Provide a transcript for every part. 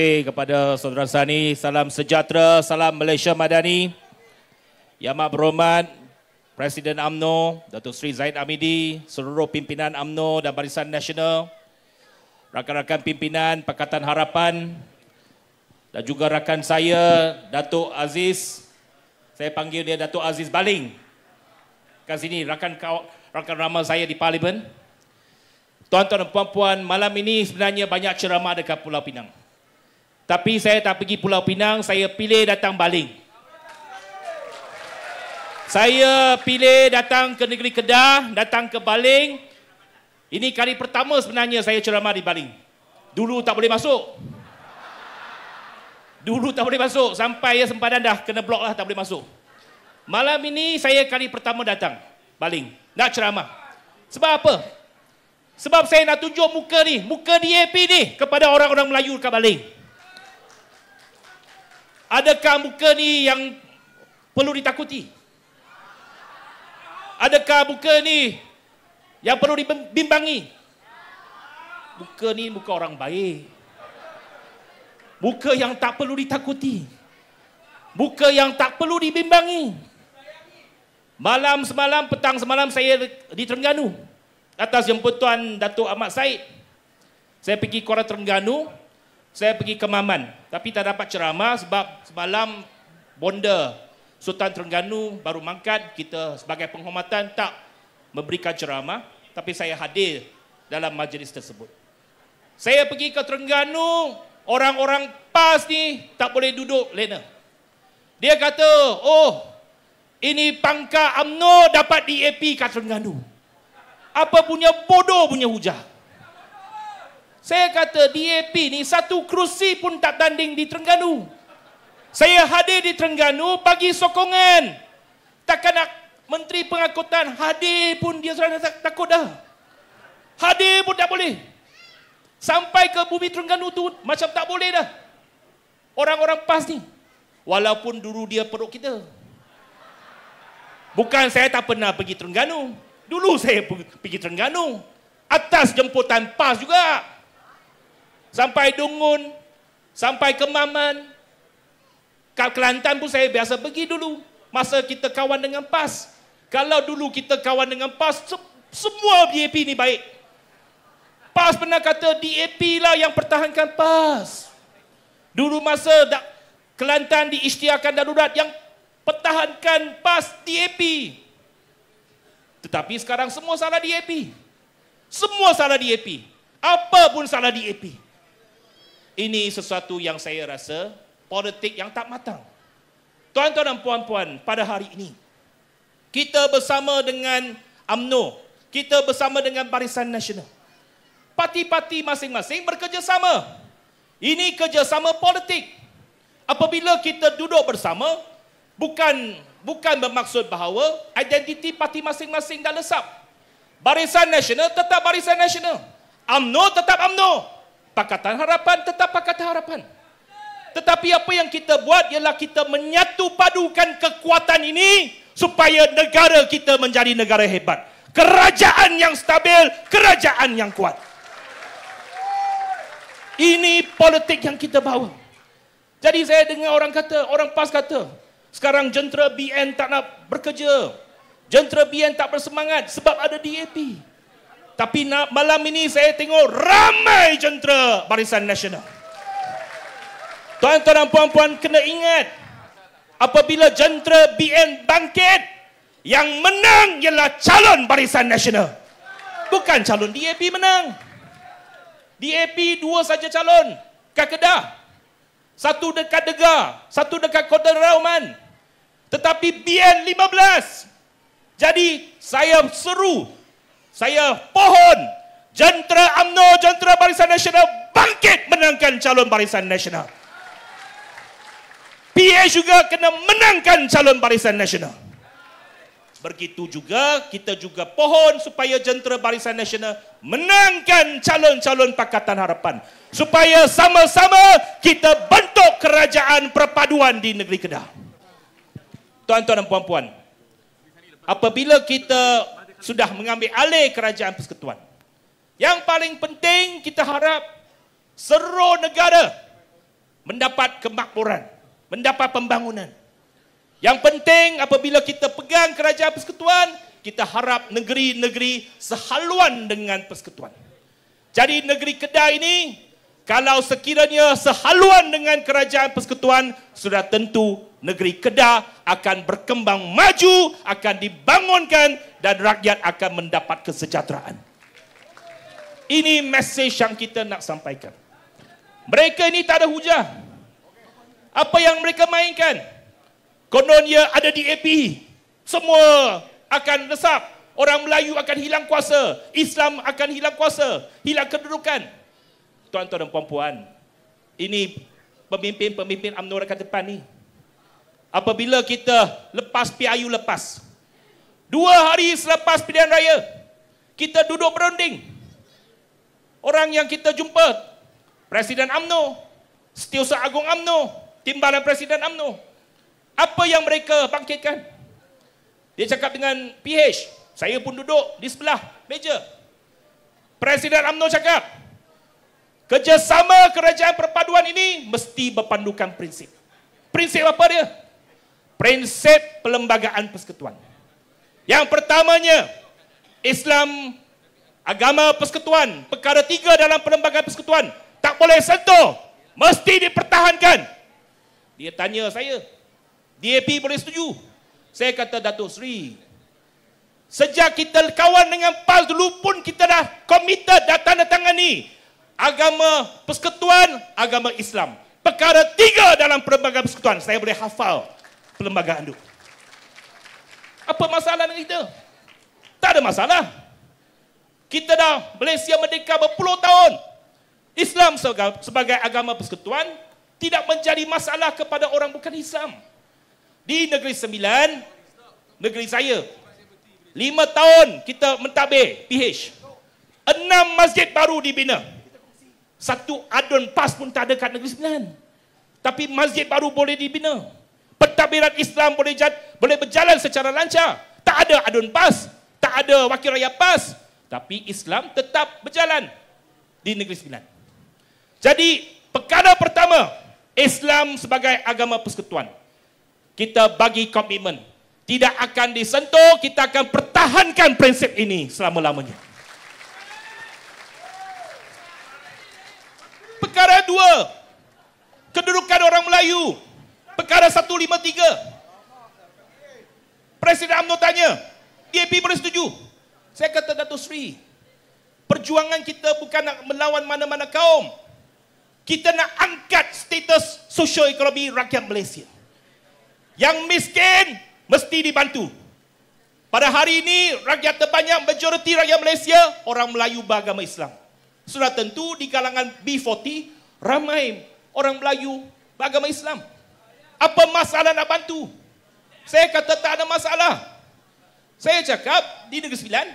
Kepada saudara Sani, salam sejahtera, salam Malaysia Madani. Yang Amat Berhormat Presiden UMNO, Datuk Seri Zahid Hamidi, seluruh pimpinan UMNO dan Barisan Nasional, rakan-rakan pimpinan Pakatan Harapan, dan juga rakan saya, Datuk Aziz, saya panggil dia Datuk Aziz Baling. Kat sini, rakan ramai saya di Parlimen. Tuan-tuan dan puan-puan, malam ini sebenarnya banyak ceramah dekat Pulau Pinang. Tapi saya tak pergi Pulau Pinang, saya pilih datang Baling. Saya pilih datang ke negeri Kedah, datang ke Baling. Ini kali pertama sebenarnya saya ceramah di Baling. Dulu tak boleh masuk. Sampai ya sempadan dah kena blok lah, tak boleh masuk. Malam ini saya kali pertama datang Baling, nak ceramah. Sebab apa? Sebab saya nak tunjuk muka DAP ni kepada orang-orang Melayu dekat Baling. Adakah muka ni yang perlu ditakuti? Adakah muka ni yang perlu dibimbangi? Muka ni muka orang baik. Muka yang tak perlu ditakuti. Muka yang tak perlu dibimbangi. Malam semalam, petang semalam saya di Terengganu. Atas jemputan Datuk Ahmad Said. Saya pergi Kuala Terengganu. Saya pergi ke Maman, tapi tak dapat ceramah sebab semalam Bonda Sultan Terengganu baru mangkat. Kita sebagai penghormatan tak memberikan ceramah, tapi saya hadir dalam majlis tersebut. Saya pergi ke Terengganu, orang-orang PAS ni tak boleh duduk lena. Dia kata, oh, ini pangkat UMNO dapat DAP kat Terengganu. Apa punya bodoh punya hujah. Saya kata DAP ni satu kerusi pun tak tanding di Terengganu. Saya hadir di Terengganu bagi sokongan. Takkan nak Menteri Pengangkutan hadir pun dia sudah takut dah. Hadir pun tak boleh. Sampai ke bumi Terengganu tu macam tak boleh dah. Orang-orang PAS ni. Walaupun dulu dia perut kita. Bukan saya tak pernah pergi Terengganu. Dulu saya pergi Terengganu. Atas jemputan PAS juga. Sampai Dungun, sampai ke Maman. Kat Kelantan pun saya biasa pergi dulu. Masa kita kawan dengan PAS. Kalau dulu kita kawan dengan PAS, semua DAP ni baik. PAS pernah kata DAP lah yang pertahankan PAS. Dulu masa Kelantan diisytiharkan darurat, yang pertahankan PAS DAP. Tetapi sekarang semua salah DAP. Semua salah DAP. Apa pun salah DAP. Ini sesuatu yang saya rasa politik yang tak matang. Tuan-tuan dan puan-puan, pada hari ini, kita bersama dengan UMNO, kita bersama dengan Barisan Nasional. Parti-parti masing-masing bekerjasama. Ini kerjasama politik. Apabila kita duduk bersama, bukan bermaksud bahawa identiti parti masing-masing dah lesap. Barisan Nasional tetap Barisan Nasional. UMNO tetap UMNO. Pakatan Harapan tetap Pakatan Harapan. Tetapi apa yang kita buat ialah kita menyatu padukan kekuatan ini supaya negara kita menjadi negara hebat. Kerajaan yang stabil, kerajaan yang kuat. Ini politik yang kita bawa. Jadi saya dengar orang PAS kata, sekarang jentera BN tak nak bekerja. Jentera BN tak bersemangat sebab ada DAP. Tapi malam ini saya tengok ramai jentera Barisan Nasional. Tuan-tuan dan puan-puan kena ingat, apabila jentera BN bangkit, yang menang ialah calon Barisan Nasional. Bukan calon DAP menang. DAP dua saja calon. Kat Kedah. Satu dekat Degar, satu dekat Kota Rauman. Tetapi BN 15. Jadi saya seru, saya pohon jentera UMNO, jentera Barisan Nasional bangkit menangkan calon Barisan Nasional. PH juga kena menangkan calon Barisan Nasional. Begitu juga kita juga pohon supaya jentera Barisan Nasional menangkan calon-calon Pakatan Harapan. Supaya sama-sama kita bentuk kerajaan perpaduan di negeri Kedah. Tuan-tuan dan puan-puan, apabila kita sudah mengambil alih kerajaan persekutuan, yang paling penting kita harap seluruh negara mendapat kemakmuran, mendapat pembangunan. Yang penting apabila kita pegang kerajaan persekutuan, kita harap negeri-negeri sehaluan dengan persekutuan. Jadi negeri Kedah ini, kalau sekiranya sehaluan dengan kerajaan persekutuan, sudah tentu negeri Kedah akan berkembang maju, akan dibangunkan dan rakyat akan mendapat kesejahteraan. Ini mesej yang kita nak sampaikan. Mereka ini tak ada hujah. Apa yang mereka mainkan? Kononnya ada DAP. Semua akan resap. Orang Melayu akan hilang kuasa. Islam akan hilang kuasa. Hilang kedudukan. Tuan-tuan dan puan-puan, ini pemimpin-pemimpin UMNO rakyat depan ni. Apabila kita lepas PIU lepas, 2 hari selepas pilihan raya, kita duduk berunding. Orang yang kita jumpa, Presiden UMNO, Setiausaha Agung UMNO, Timbalan Presiden UMNO, apa yang mereka bangkitkan? Dia cakap dengan PH, saya pun duduk di sebelah meja. Presiden UMNO cakap, kerjasama kerajaan perpaduan ini mesti berpandukan prinsip. Prinsip apa dia? Prinsip Perlembagaan Persekutuan. Yang pertamanya, Islam, agama persekutuan, perkara 3 dalam Perlembagaan Persekutuan, tak boleh sentuh, mesti dipertahankan. Dia tanya saya, DAP boleh setuju? Saya kata, Datuk Seri, sejak kita kawan dengan PAS dulu pun kita dah komited, dah tanda tangan ni. Agama persekutuan, agama Islam. Perkara 3 dalam Perlembagaan Persekutuan. Saya boleh hafal perlembagaan itu. Apa masalah dengan kita? Tak ada masalah. Kita dah Malaysia merdeka berpuluh tahun. Islam sebagai agama persekutuan tidak menjadi masalah kepada orang bukan Islam. Di Negeri Sembilan, negeri saya, 5 tahun kita mentadbir PH. 6 masjid baru dibina. 1 adun PAS pun tak ada kat Negeri Sembilan. Tapi masjid baru boleh dibina. Pentadbiran Islam boleh berjalan secara lancar. Tak ada adun PAS, tak ada wakil rakyat PAS. Tapi Islam tetap berjalan di Negeri Sembilan. Jadi, perkara pertama, Islam sebagai agama persekutuan. Kita bagi komitmen. Tidak akan disentuh, kita akan pertahankan prinsip ini selama-lamanya. Perkara 2, kedudukan orang Melayu. Perkara 153. Presiden UMNO tanya, DAP boleh setuju? Saya kata, Datuk Seri, perjuangan kita bukan nak melawan mana-mana kaum. Kita nak angkat status sosioekonomi rakyat Malaysia. Yang miskin mesti dibantu. Pada hari ini, rakyat terbanyak, majoriti rakyat Malaysia, orang Melayu beragama Islam. Sudah tentu di kalangan B40, ramai orang Melayu beragama Islam. Apa masalah nak bantu? Saya kata tak ada masalah. Saya cakap di Negeri Sembilan,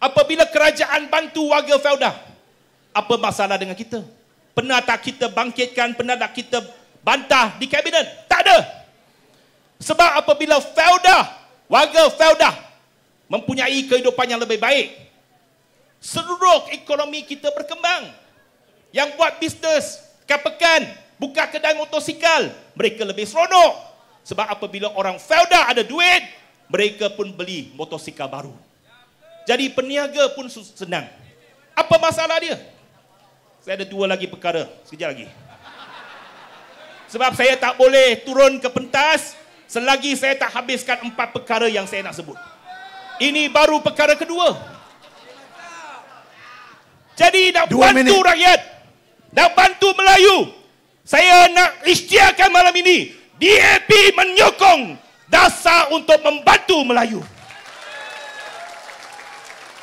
apabila kerajaan bantu warga feudah, apa masalah dengan kita? Pernah tak kita bangkitkan, pernah tak kita bantah di kabinet? Tak ada. Sebab apabila warga feudah mempunyai kehidupan yang lebih baik, seluruh ekonomi kita berkembang. Yang buat bisnes, pekan, buka kedai motosikal, mereka lebih seronok. Sebab apabila orang feudah ada duit, mereka pun beli motosikal baru. Jadi peniaga pun senang. Apa masalah dia? Saya ada 2 lagi perkara, sekejap lagi. Sebab saya tak boleh turun ke pentas selagi saya tak habiskan 4 perkara yang saya nak sebut. Ini baru perkara kedua. Jadi nak bantu rakyat, nak bantu Melayu. Saya nak isytiharkan malam ini, DAP menyokong dasar untuk membantu Melayu.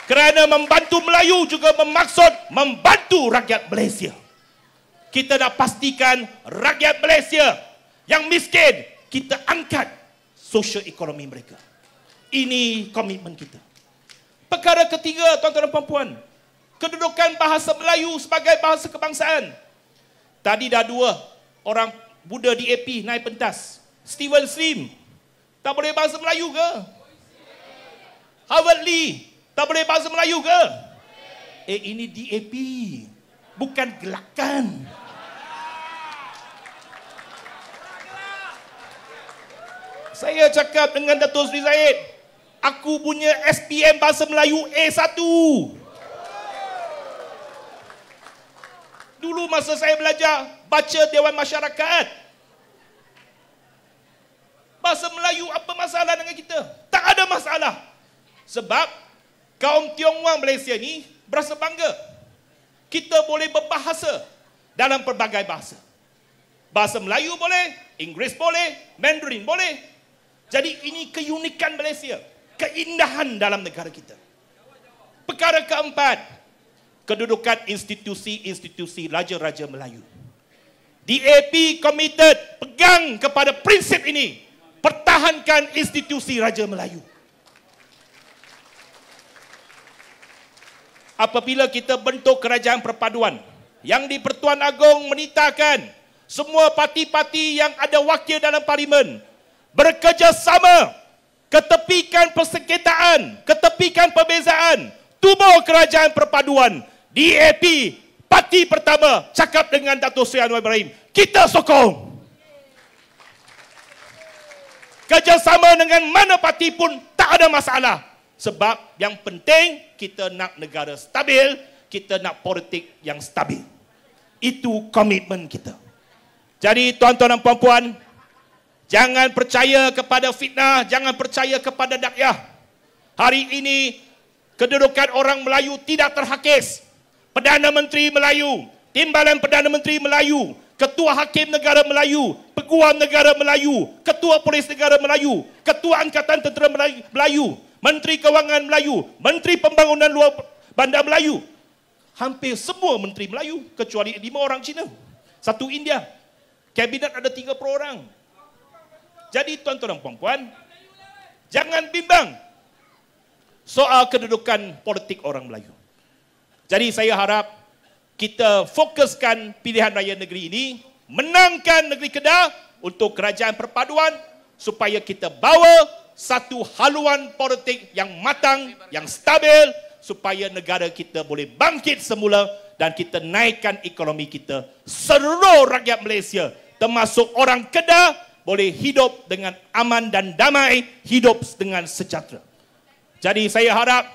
Kerana membantu Melayu juga bermaksud membantu rakyat Malaysia. Kita nak pastikan rakyat Malaysia yang miskin, kita angkat sosioekonomi mereka. Ini komitmen kita. Perkara ketiga, tuan-tuan dan puan-puan, kedudukan bahasa Melayu sebagai bahasa kebangsaan. Tadi dah 2 orang Buddha DAP naik pentas. Steven Slim, tak boleh bahasa Melayu ke? Howard Lee, tak boleh bahasa Melayu ke? Ini DAP, bukan gelakan. Saya cakap dengan Dato' Sri Zahid, aku punya SPM Bahasa Melayu A1. Dulu masa saya belajar, baca Dewan Masyarakat. Bahasa Melayu apa masalah dengan kita? Tak ada masalah. Sebab kaum Tionghoa Malaysia ni berasa bangga. Kita boleh berbahasa dalam pelbagai bahasa. Bahasa Melayu boleh, Inggeris boleh, Mandarin boleh. Jadi ini keunikan Malaysia, keindahan dalam negara kita. Perkara keempat, kedudukan institusi-institusi Raja-Raja Melayu. DAP committed, pegang kepada prinsip ini, pertahankan institusi Raja Melayu. Apabila kita bentuk kerajaan perpaduan yang di Pertuan Agong menitahkan semua parti-parti yang ada wakil dalam parlimen bekerjasama, ketepikan persengketaan, ketepikan perbezaan, tubuh kerajaan perpaduan. DAP, parti pertama, cakap dengan Dato' Seri Anwar Ibrahim, kita sokong. Kerjasama dengan mana parti pun tak ada masalah. Sebab yang penting kita nak negara stabil, kita nak politik yang stabil. Itu komitmen kita. Jadi tuan-tuan dan puan-puan, jangan percaya kepada fitnah, jangan percaya kepada dakyah. Hari ini kedudukan orang Melayu tidak terhakis. Perdana Menteri Melayu, Timbalan Perdana Menteri Melayu, Ketua Hakim Negara Melayu, Peguam Negara Melayu, Ketua Polis Negara Melayu, Ketua Angkatan Tentera Melayu, Menteri Kewangan Melayu, Menteri Pembangunan Luar Bandar Melayu. Hampir semua menteri Melayu kecuali 5 orang Cina. 1 India. Kabinet ada 30 orang. Jadi tuan-tuan dan puan-puan, jangan bimbang soal kedudukan politik orang Melayu. Jadi saya harap kita fokuskan pilihan raya negeri ini, menangkan negeri Kedah untuk kerajaan perpaduan supaya kita bawa satu haluan politik yang matang, yang stabil, supaya negara kita boleh bangkit semula dan kita naikkan ekonomi kita. Seluruh rakyat Malaysia, termasuk orang Kedah, boleh hidup dengan aman dan damai, hidup dengan sejahtera. Jadi saya harap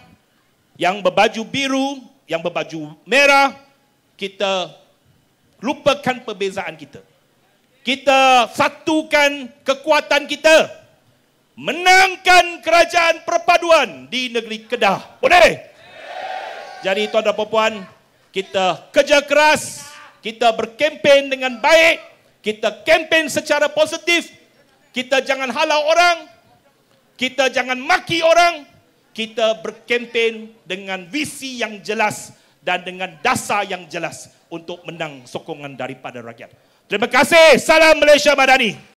yang berbaju biru, yang berbaju merah, kita lupakan perbezaan kita. Kita satukan kekuatan kita. Menangkan kerajaan perpaduan di negeri Kedah. Boleh? Jadi tuan dan puan, kita kerja keras, kita berkempen dengan baik, kita kempen secara positif, kita jangan halau orang, kita jangan maki orang, kita berkempen dengan visi yang jelas dan dengan dasar yang jelas untuk menang sokongan daripada rakyat. Terima kasih. Salam Malaysia Madani.